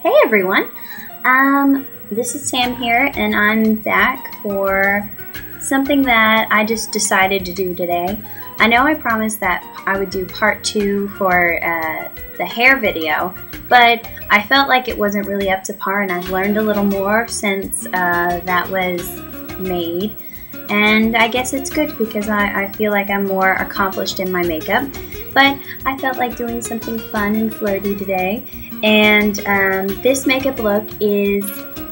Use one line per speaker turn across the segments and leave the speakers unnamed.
Hey everyone, this is Sam here, and I'm back for something that I just decided to do today. I know I promised that I would do part 2 for the hair video, but I felt like it wasn't really up to par, and I've learned a little more since that was made. And I guess it's good because I feel like I'm more accomplished in my makeup. But I felt like doing something fun and flirty today. And this makeup look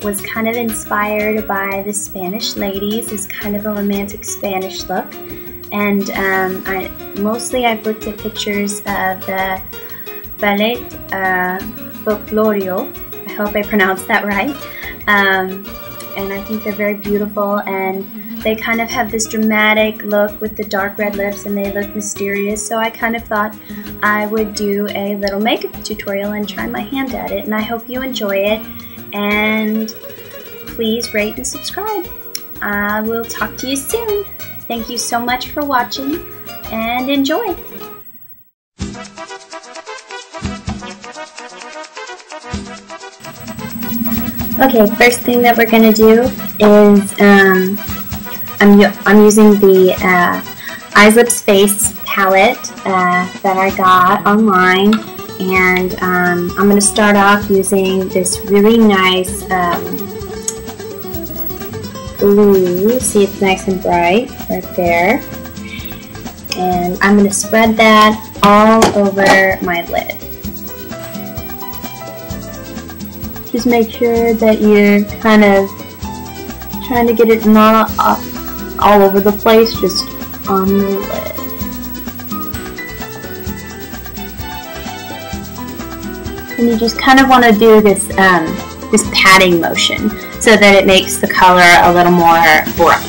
was kind of inspired by the Spanish ladies. It's kind of a romantic Spanish look. And I've looked at pictures of the Ballet Folklórico. I hope I pronounced that right. And I think they're very beautiful, and they kind of have this dramatic look with the dark red lips, and they look mysterious. So I kind of thought I would do a little makeup tutorial and try my hand at it, and I hope you enjoy it. And please rate and subscribe. I will talk to you soon. Thank you so much for watching, and enjoy. Okay, first thing that we're going to do is I'm using the Eyes Lips Face palette that I got online, and I'm going to start off using this really nice blue. See, it's nice and bright right there, and I'm going to spread that all over my lid. Just make sure that you're kind of trying to get it not all over the place, just on the lid. And you just kind of want to do this this patting motion so that it makes the color a little more bright.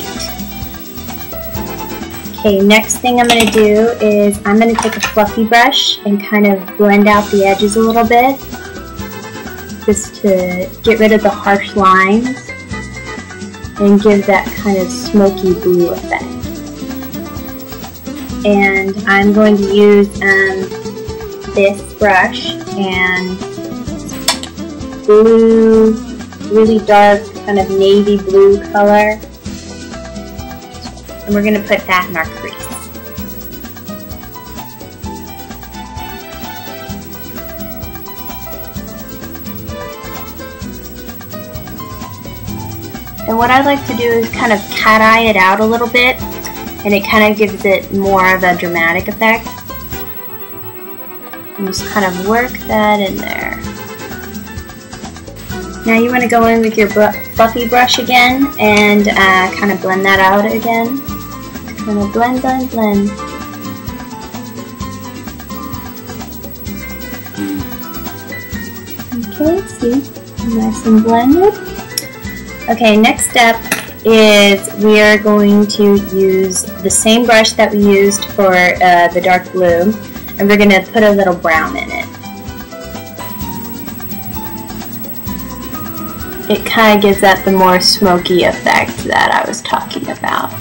Okay, next thing I'm going to do is I'm going to take a fluffy brush and kind of blend out the edges a little bit, just to get rid of the harsh lines and give that kind of smoky blue effect. And I'm going to use this brush and blue, really dark kind of navy blue color, and we're going to put that in our crease. And what I like to do is kind of cat eye it out a little bit, and it kind of gives it more of a dramatic effect. And just kind of work that in there. Now you want to go in with your fluffy brush again and kind of blend that out again. Kind of blend, blend, blend. Okay, see, nice and blended. Okay, next step is we are going to use the same brush that we used for the dark blue, and we're going to put a little brown in it. It kind of gives that the more smoky effect that I was talking about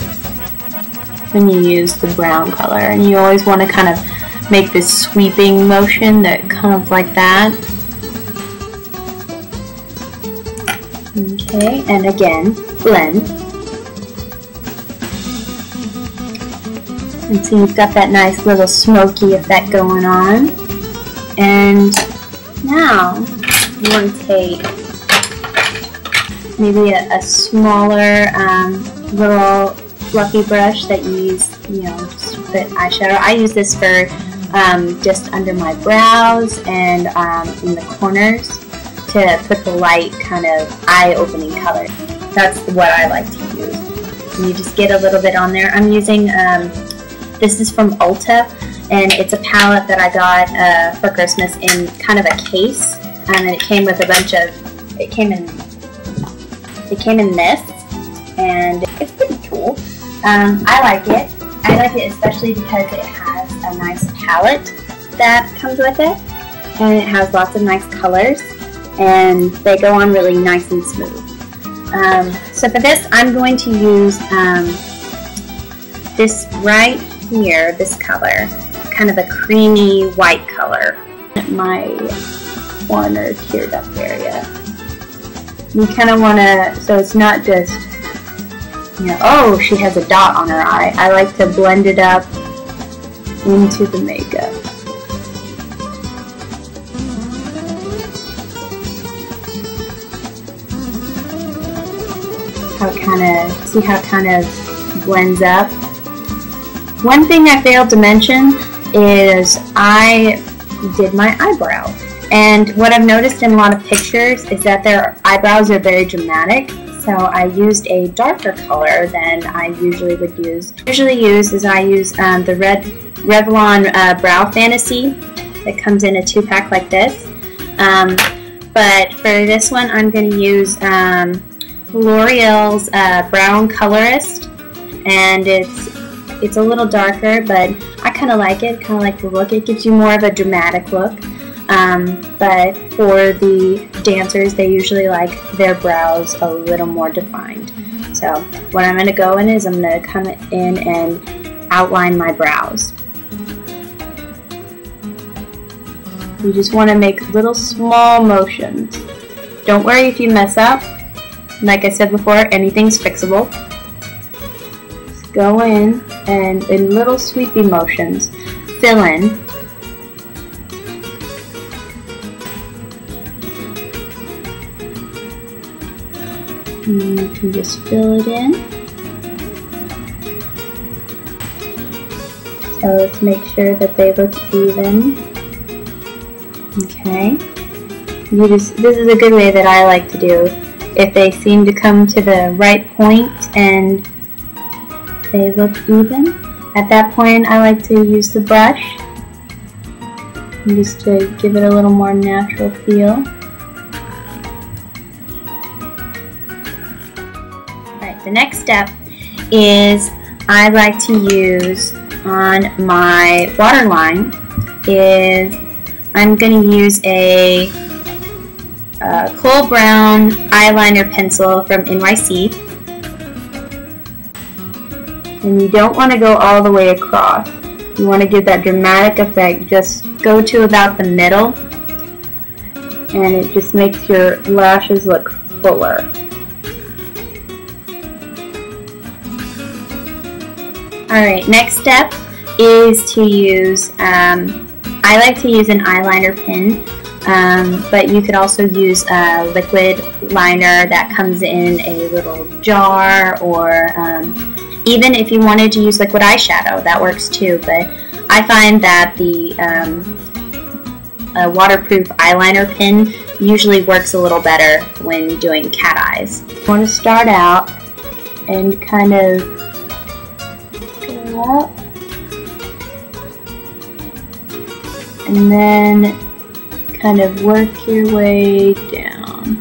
when you use the brown color. And you always want to kind of make this sweeping motion, that kind of like that. Okay, and again, blend. And so you've got that nice little smoky effect going on. And now you want to take maybe a smaller little fluffy brush that you use, you know, to put eyeshadow. I use this for just under my brows and in the corners, to put the light kind of eye-opening color. That's what I like to use. And you just get a little bit on there. I'm using, this is from Ulta, and it's a palette that I got for Christmas in kind of a case, and it came with a bunch of, it came in this, and it's pretty cool. I like it. I like it especially because it has a nice palette that comes with it, and it has lots of nice colors, and they go on really nice and smooth. So for this, I'm going to use this right here, this color. It's kind of a creamy white color. My corner teared up area. You kind of want to, so it's not just, you know, oh, she has a dot on her eye. I like to blend it up into the makeup. See how it kind of blends up. One thing I failed to mention is I did my eyebrow. And what I've noticed in a lot of pictures is that their eyebrows are very dramatic. So I used a darker color than I usually would use. I use the Revlon Brow Fantasy that comes in a 2-pack like this. But for this one, I'm going to use L'Oreal's Brown Colorist, and it's a little darker, but I kind of like it. Kind of like the look. It gives you more of a dramatic look. But for the dancers, they usually like their brows a little more defined. So what I'm going to go in is I'm going to come in and outline my brows. You just want to make little small motions. Don't worry if you mess up. Like I said before, anything's fixable. Just go in and in little sweepy motions, fill in. And you can just fill it in. So let's make sure that they look even. Okay. This is a good way that I like to do. If they seem to come to the right point and they look even, at that point I like to use the brush just to give it a little more natural feel. Alright, the next step is I like to use on my waterline is I'm going to use a Kohl Brown eyeliner pencil from NYC, and you don't want to go all the way across. You want to give that dramatic effect. Just go to about the middle, and it just makes your lashes look fuller. Alright, next step is to use, I like to use an eyeliner pen. But you could also use a liquid liner that comes in a little jar, or even if you wanted to use liquid eyeshadow, that works too. But I find that the waterproof eyeliner pen usually works a little better when doing cat eyes. You want to start out and kind of go up, and then kind of work your way down.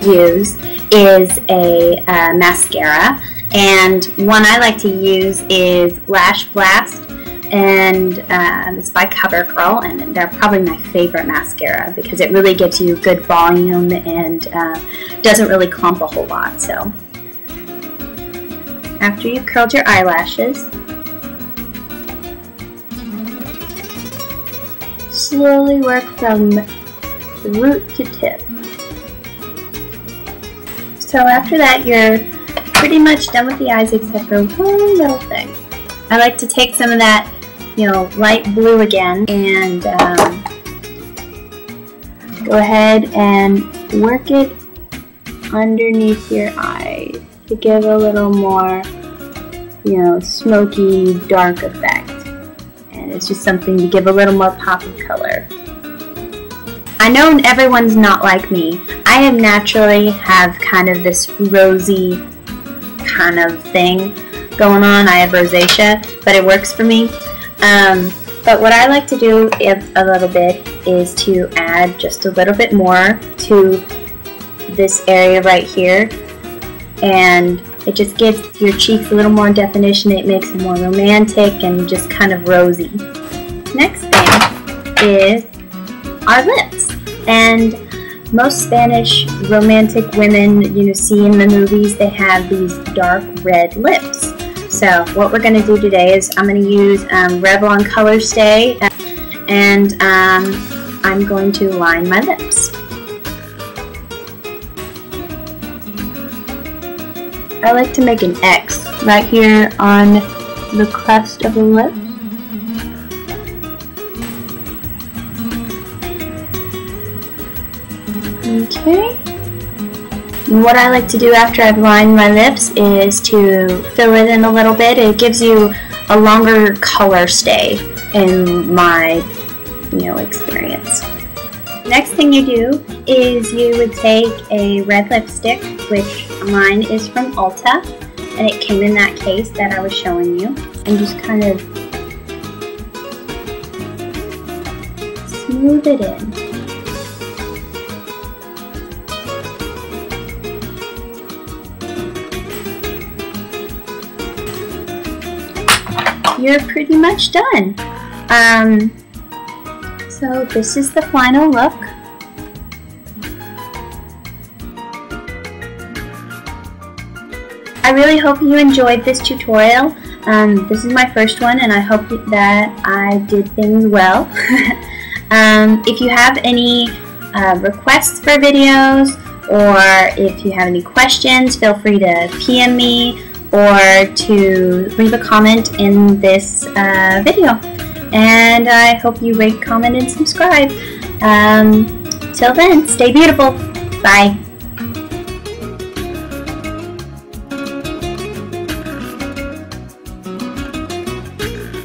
Use is a mascara, and one I like to use is Lash Blast, and it's by CoverGirl, and they're probably my favorite mascara because it really gives you good volume and doesn't really clump a whole lot. So after you've curled your eyelashes, slowly work from root to tip. So after that, you're pretty much done with the eyes except for one little thing. I like to take some of that, you know, light blue again, and go ahead and work it underneath your eyes to give a little more, you know, smoky, dark effect. And it's just something to give a little more pop of color. I know everyone's not like me. I naturally have kind of this rosy kind of thing going on. I have rosacea, but it works for me. But what I like to do a little bit is to add just a little bit more to this area right here, and it just gives your cheeks a little more definition. It makes it more romantic and just kind of rosy. Next thing is our lips, and most Spanish romantic women see in the movies, they have these dark red lips. So what we're going to do today is I'm going to use Revlon Color Stay, and I'm going to line my lips. I like to make an X right here on the crest of the lip. Okay. And what I like to do after I've lined my lips is to fill it in a little bit. It gives you a longer color stay in my experience. Next thing you do is you would take a red lipstick, which mine is from Ulta, and it came in that case that I was showing you, and just kind of smooth it in. You're pretty much done. So this is the final look. I really hope you enjoyed this tutorial. This is my first one, and I hope that I did things well. If you have any requests for videos, or if you have any questions, feel free to PM me or to leave a comment in this video. And I hope you rate, comment, and subscribe. Till then, stay beautiful. Bye.